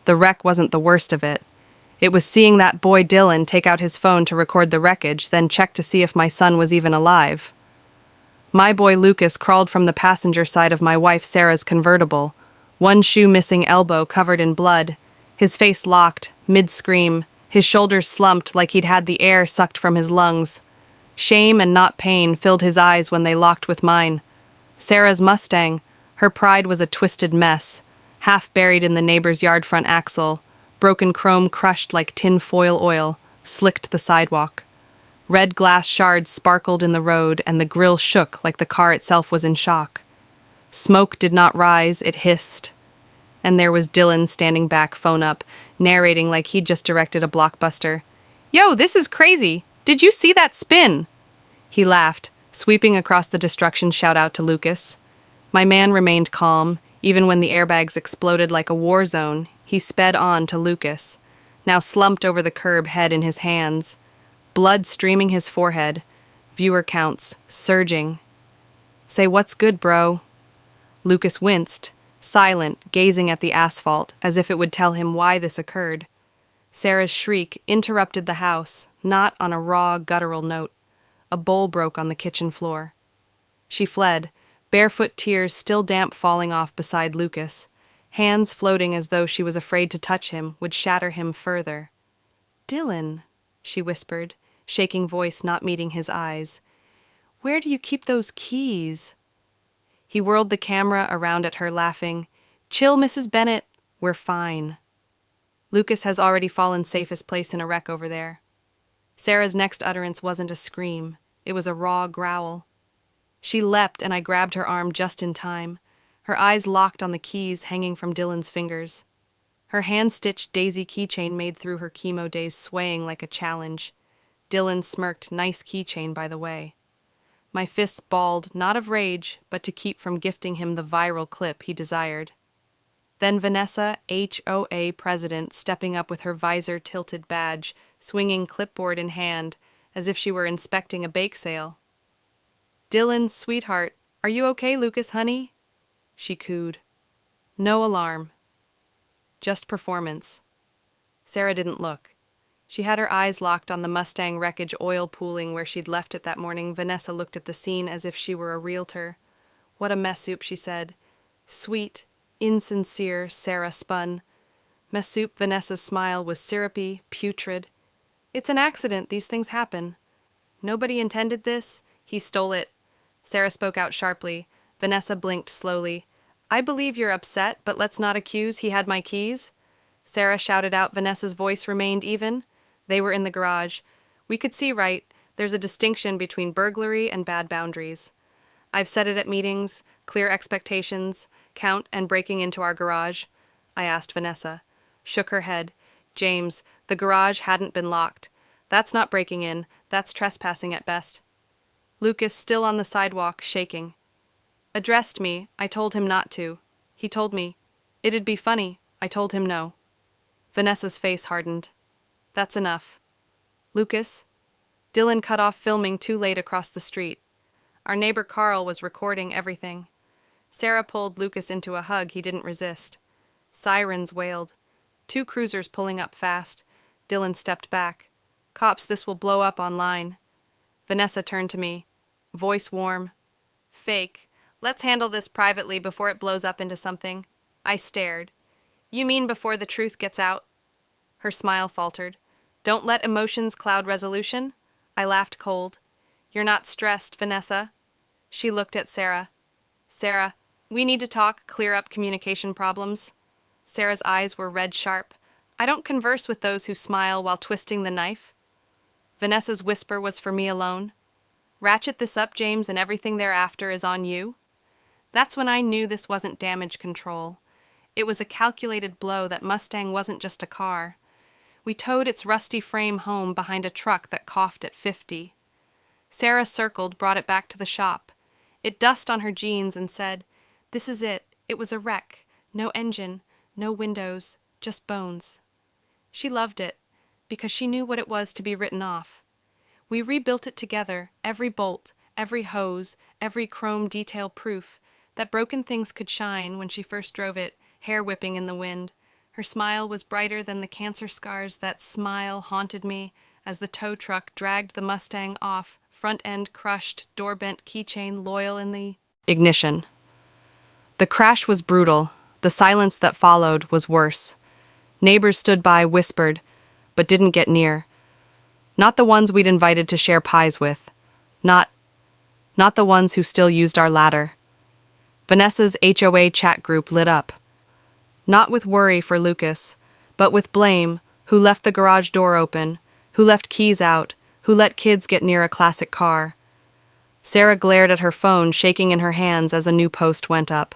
The wreck wasn't the worst of it. It was seeing that boy Dylan take out his phone to record the wreckage, then check to see if my son was even alive. My boy Lucas crawled from the passenger side of my wife Sarah's convertible, one shoe missing, elbow covered in blood, his face locked, mid-scream, his shoulders slumped like he'd had the air sucked from his lungs. Shame and not pain filled his eyes when they locked with mine. Sarah's Mustang, her pride was a twisted mess, half buried in the neighbor's yard front axle, broken chrome crushed like tin foil oil, slicked the sidewalk. Red glass shards sparkled in the road, and the grille shook like the car itself was in shock. Smoke did not rise, it hissed. And there was Dylan standing back, phone up, narrating like he'd just directed a blockbuster. "Yo, this is crazy! Did you see that spin?" He laughed, sweeping across the destruction shout-out to Lucas. My man remained calm, even when the airbags exploded like a war zone. He sped on to Lucas, now slumped over the curb, head in his hands. Blood streaming his forehead, viewer counts surging. "Say what's good, bro?" Lucas winced, silent, gazing at the asphalt, as if it would tell him why this occurred. Sarah's shriek interrupted the house, not on a raw, guttural note. A bowl broke on the kitchen floor. She fled, barefoot tears still damp falling off beside Lucas, hands floating as though she was afraid to touch him would shatter him further. "Dylan," she whispered, shaking voice not meeting his eyes. "Where do you keep those keys?" He whirled the camera around at her, laughing. "Chill, Mrs. Bennett. We're fine." Lucas has already fallen safest place in a wreck over there. Sarah's next utterance wasn't a scream. It was a raw growl. She leapt, and I grabbed her arm just in time, her eyes locked on the keys hanging from Dylan's fingers. Her hand-stitched daisy keychain made through her chemo days, swaying like a challenge. Dylan smirked. "Nice keychain, by the way." My fists balled, not of rage, but to keep from gifting him the viral clip he desired. Then Vanessa, HOA president, stepping up with her visor-tilted badge, swinging clipboard in hand, as if she were inspecting a bake sale. "Dylan, sweetheart, are you okay, Lucas, honey?" She cooed. No alarm. Just performance. Sarah didn't look. She had her eyes locked on the Mustang wreckage, oil pooling where she'd left it that morning. Vanessa looked at the scene as if she were a realtor. "What a mess soup," she said. Sweet, insincere, Sarah spun. Mess soup. Vanessa's smile was syrupy, putrid. "It's an accident. These things happen." "Nobody intended this. He stole it." Sarah spoke out sharply. Vanessa blinked slowly. "I believe you're upset, but let's not accuse he had my keys." Sarah shouted out. Vanessa's voice remained even. They were in the garage. We could see right. There's a distinction between burglary and bad boundaries. I've said it at meetings, clear expectations, count and breaking into our garage. I asked Vanessa. Shook her head. "James, the garage hadn't been locked. That's not breaking in, that's trespassing at best." Lucas, still on the sidewalk, shaking. "Addressed me, I told him not to. He told me it'd be funny, I told him no." Vanessa's face hardened. "That's enough." "Lucas?" Dylan cut off filming too late across the street. Our neighbor Carl was recording everything. Sarah pulled Lucas into a hug he didn't resist. Sirens wailed. 2 cruisers pulling up fast. Dylan stepped back. "Cops, this will blow up online." Vanessa turned to me, voice warm. "Fake. Let's handle this privately before it blows up into something." I stared. "You mean before the truth gets out?" Her smile faltered. "Don't let emotions cloud resolution?" I laughed cold. "You're not stressed, Vanessa." She looked at Sarah. "Sarah, we need to talk, clear up communication problems." Sarah's eyes were red sharp. "I don't converse with those who smile while twisting the knife." Vanessa's whisper was for me alone. "Ratchet this up, James, and everything thereafter is on you." That's when I knew this wasn't damage control. It was a calculated blow. That Mustang wasn't just a car. We towed its rusty frame home behind a truck that coughed at 50. Sarah circled, brought it back to the shop. It dust on her jeans and said, "This is it. It was a wreck. No engine, no windows, just bones." She loved it, because she knew what it was to be written off. We rebuilt it together, every bolt, every hose, every chrome detail proof that broken things could shine when she first drove it, hair whipping in the wind. Her smile was brighter than the cancer scars. That smile haunted me as the tow truck dragged the Mustang off, front end crushed, door bent, keychain loyal in the ignition. The crash was brutal. The silence that followed was worse. Neighbors stood by, whispered, but didn't get near. Not the ones we'd invited to share pies with. Not the ones who still used our ladder. Vanessa's HOA chat group lit up. Not with worry for Lucas, but with blame, who left the garage door open, who left keys out, who let kids get near a classic car. Sarah glared at her phone, shaking in her hands as a new post went up.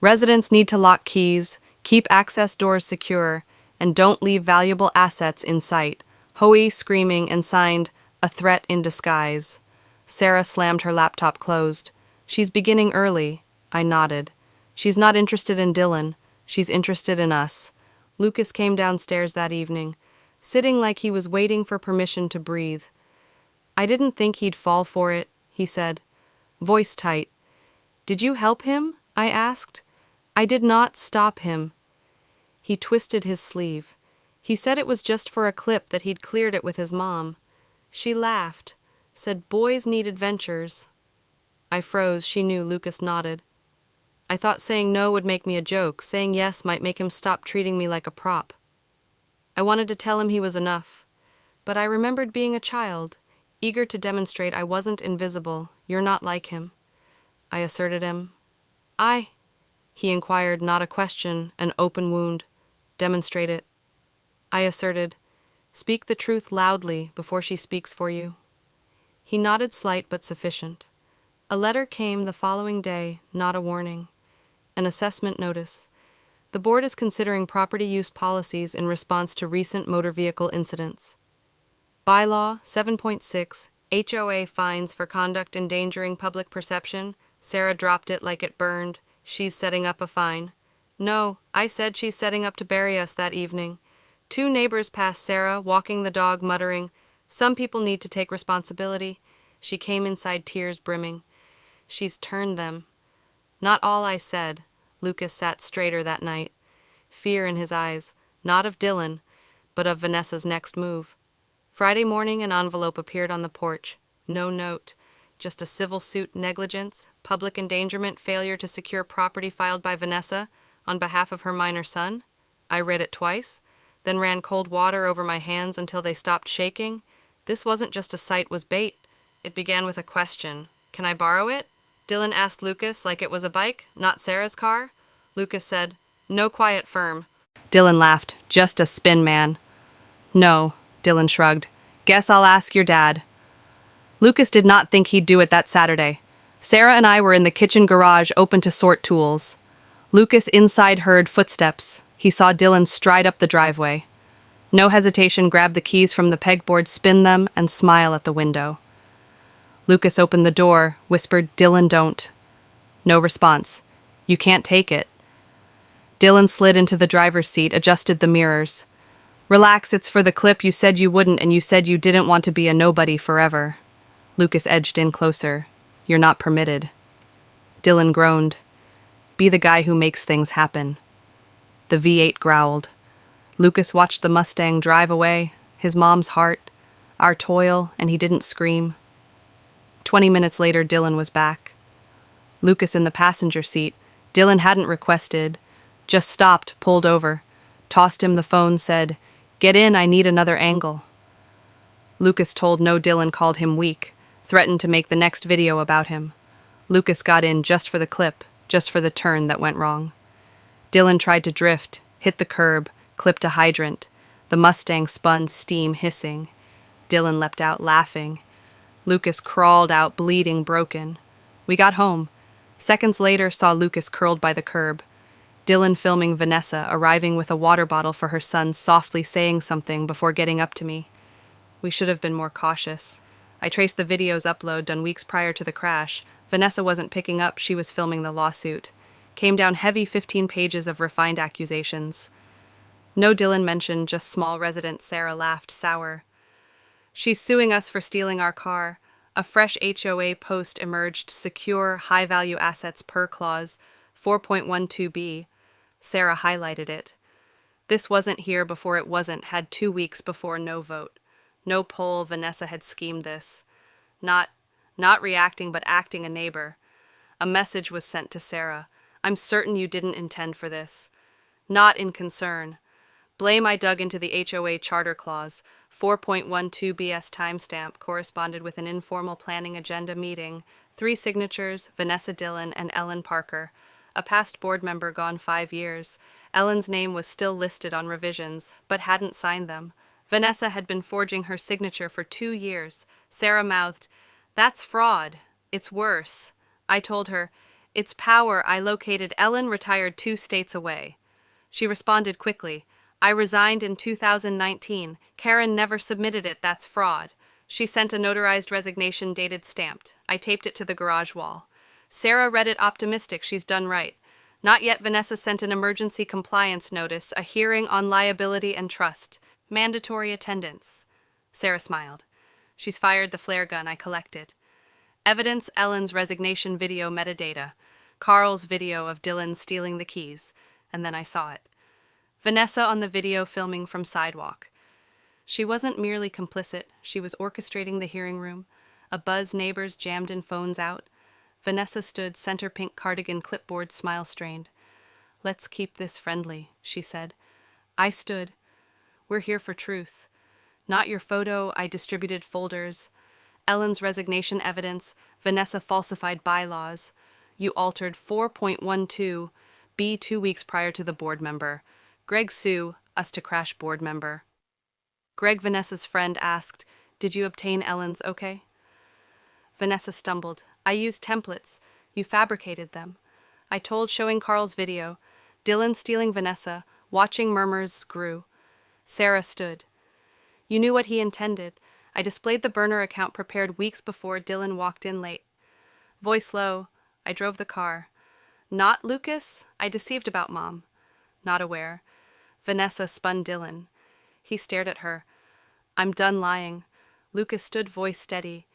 Residents need to lock keys, keep access doors secure, and don't leave valuable assets in sight. HOA screaming and signed, a threat in disguise. Sarah slammed her laptop closed. She's beginning early. I nodded. She's not interested in Dylan. She's interested in us. Lucas came downstairs that evening, sitting like he was waiting for permission to breathe. I didn't think he'd fall for it, he said, voice tight. Did you help him? I asked. I did not stop him. He twisted his sleeve. He said it was just for a clip that he'd cleared it with his mom. She laughed, said boys need adventures. I froze. She knew. Lucas nodded. I thought saying no would make me a joke. Saying yes might make him stop treating me like a prop. I wanted to tell him he was enough, but I remembered being a child, eager to demonstrate I wasn't invisible. You're not like him. I asserted him. He inquired, not a question, an open wound. Demonstrate it. I asserted, speak the truth loudly before she speaks for you. He nodded, slight but sufficient. A letter came the following day, not a warning. An assessment notice. The board is considering property use policies in response to recent motor vehicle incidents. Bylaw 7.6, HOA fines for conduct endangering public perception. Sarah dropped it like it burned. She's setting up a fine. No, I said she's setting up to bury us that evening. 2 neighbors passed Sarah, walking the dog, muttering, some people need to take responsibility. She came inside, tears brimming. She's turned them. Not all I said. Lucas sat straighter that night, fear in his eyes, not of Dylan, but of Vanessa's next move. Friday morning, an envelope appeared on the porch. No note, just a civil suit negligence, public endangerment, failure to secure property filed by Vanessa on behalf of her minor son. I read it twice, then ran cold water over my hands until they stopped shaking. This wasn't just a sight was bait. It began with a question. Can I borrow it? Dylan asked Lucas like it was a bike, not Sarah's car. Lucas said, no, quiet, firm. Dylan laughed, just a spin, man. No, Dylan shrugged. Guess I'll ask your dad. Lucas did not think he'd do it that Saturday. Sarah and I were in the kitchen garage, open to sort tools. Lucas inside heard footsteps. He saw Dylan stride up the driveway. No hesitation, grabbed the keys from the pegboard, spin them, and smile at the window. Lucas opened the door, whispered, Dylan, don't. No response. You can't take it. Dylan slid into the driver's seat, adjusted the mirrors. Relax, it's for the clip. You said you wouldn't, and you said you didn't want to be a nobody forever. Lucas edged in closer. You're not permitted. Dylan groaned. Be the guy who makes things happen. The V8 growled. Lucas watched the Mustang drive away, his mom's heart, our toil, and he didn't scream. 20 minutes later, Dylan was back. Lucas in the passenger seat. Dylan hadn't requested, just stopped, pulled over, tossed him the phone, said, Get in, I need another angle. Lucas told no. Dylan called him weak, threatened to make the next video about him. Lucas got in just for the clip, just for the turn that went wrong. Dylan tried to drift, hit the curb, clipped a hydrant. The Mustang spun, steam hissing. Dylan leapt out, laughing. Lucas crawled out, bleeding, broken. We got home. Seconds later, saw Lucas curled by the curb. Dylan filming Vanessa, arriving with a water bottle for her son, softly saying something before getting up to me. We should have been more cautious. I traced the video's upload done weeks prior to the crash. Vanessa wasn't picking up, she was filming the lawsuit. Came down heavy 15 pages of refined accusations. No Dylan mentioned, just small resident. Sarah laughed, sour. She's suing us for stealing our car. A fresh HOA post emerged, secure, high-value assets per clause, 4.12b. Sarah highlighted it. This wasn't here before it wasn't had 2 weeks before no vote. No poll, Vanessa had schemed this. Not reacting, but acting a neighbor. A message was sent to Sarah. I'm certain you didn't intend for this. Not in concern. Blame I dug into the HOA charter clause. 4.12 BS timestamp corresponded with an informal planning agenda meeting. 3 signatures, Vanessa Dillon and Ellen Parker. A past board member gone 5 years. Ellen's name was still listed on revisions, but hadn't signed them. Vanessa had been forging her signature for 2 years. Sarah mouthed, "That's fraud. It's worse." I told her, "It's power I located. Ellen retired 2 states away." She responded quickly, "I resigned in 2019. Karen never submitted it. That's fraud." She sent a notarized resignation dated stamped. I taped it to the garage wall. Sarah read it optimistic. She's done right. Not yet. Vanessa sent an emergency compliance notice, a hearing on liability and trust. Mandatory attendance. Sarah smiled. She's fired the flare gun I collected. Evidence: Ellen's resignation video metadata. Carl's video of Dylan stealing the keys. And then I saw it. Vanessa on the video filming from sidewalk. She wasn't merely complicit, she was orchestrating the hearing room. A buzz, neighbors jammed in, phones out. Vanessa stood, center pink cardigan, clipboard, smile strained. "Let's keep this friendly," she said. I stood. "We're here for truth. Not your photo." I distributed folders. Ellen's resignation evidence. Vanessa falsified bylaws. You altered 4.12 B 2 weeks prior to the board member. Greg sue us to crash board member. Greg, Vanessa's friend, asked, "Did you obtain Ellen's okay?" Vanessa stumbled. "I used templates. You fabricated them." I told, showing Carl's video. Dylan stealing Vanessa. Watching, murmurs grew. Sarah stood. "You knew what he intended." I displayed the burner account prepared weeks before Dylan walked in late. Voice low. I drove the car. "Not Lucas? I deceived about Mom." Not aware. Vanessa spun Dylan. He stared at her. "I'm done lying." Lucas stood, voice steady.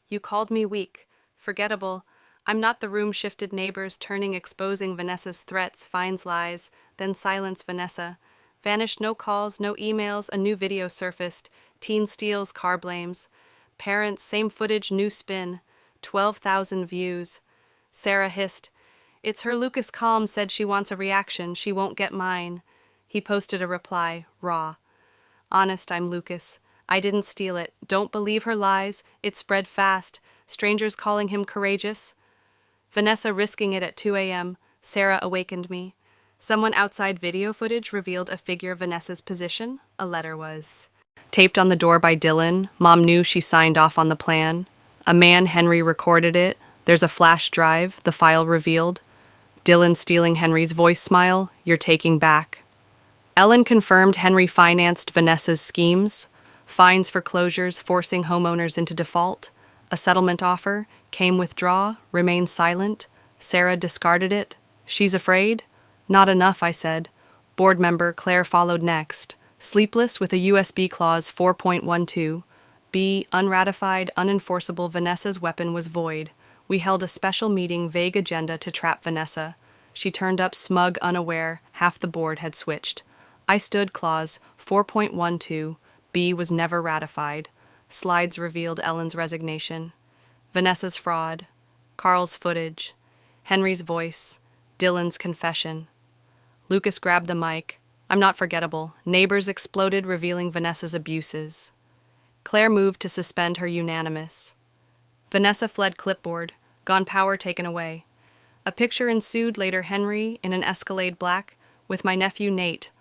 "You called me weak. Forgettable. I'm not." The room shifted, neighbors turning, exposing Vanessa's threats, finds lies, then silence. Vanessa vanished. No calls, no emails. A new video surfaced. Teen steals, car blames. Parents, same footage, new spin. 12,000 views. Sarah hissed, "It's her." Lucas calm said, "She wants a reaction. She won't get mine." He posted a reply, raw. "Honest, I'm Lucas. I didn't steal it. Don't believe her lies." It spread fast. Strangers calling him courageous. Vanessa risking it at 2 a.m. Sarah awakened me. Someone outside. Video footage revealed a figure. Vanessa's position. A letter was taped on the door by Dylan. Mom knew. She signed off on the plan. A man, Henry, recorded it. There's a flash drive. The file revealed. Dylan stealing Henry's voice. Smile. "You're taking back." Ellen confirmed Henry financed Vanessa's schemes. Fines for closures, forcing homeowners into default. A settlement offer. Came withdraw. Remain silent. Sarah discarded it. "She's afraid?" "Not enough," I said. Board member Claire followed next. Sleepless with a USB clause. 4.12 B, unratified, unenforceable. Vanessa's weapon was void. We held a special meeting, vague agenda to trap Vanessa. She turned up, smug, unaware. Half the board had switched. I stood. Clause 4.12 B was never ratified. Slides revealed Ellen's resignation. Vanessa's fraud. Carl's footage. Henry's voice. Dylan's confession. Lucas grabbed the mic. "I'm not forgettable." Neighbors exploded, revealing Vanessa's abuses. Claire moved to suspend her unanimous. Vanessa fled. Clipboard. Gone. Power taken away. A picture ensued later. Henry in an Escalade black with my nephew Nate,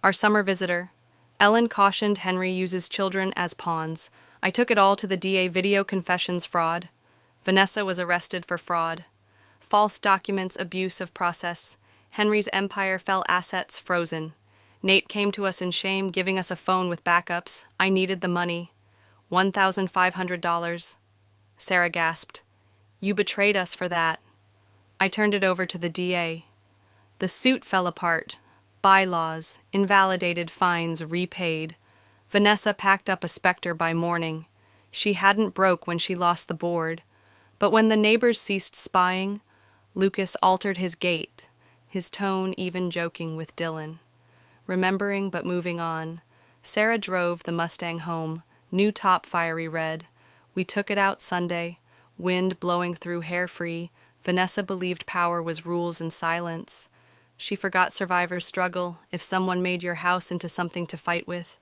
our summer visitor. Ellen cautioned Henry uses children as pawns. I took it all to the DA. Video confessions. Fraud. Vanessa was arrested for fraud. False documents. Abuse of process. Henry's empire fell. Assets frozen. Nate came to us in shame, giving us a phone with backups. I needed the money. $1,500. Sarah gasped. "You betrayed us for that." I turned it over to the DA. The suit fell apart. Bylaws, invalidated, fines repaid. Vanessa packed up a specter by morning. She hadn't broke when she lost the board. But when the neighbors ceased spying, Lucas altered his gait, his tone even joking with Dylan. remembering but moving on. Sarah drove the Mustang home, new top fiery red. We took it out Sunday, wind blowing through hair-free. Vanessa believed power was rules and silence. She forgot survivors struggle. If someone made your house into something to fight with,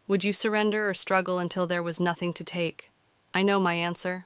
would you surrender or struggle until there was nothing to take? I know my answer.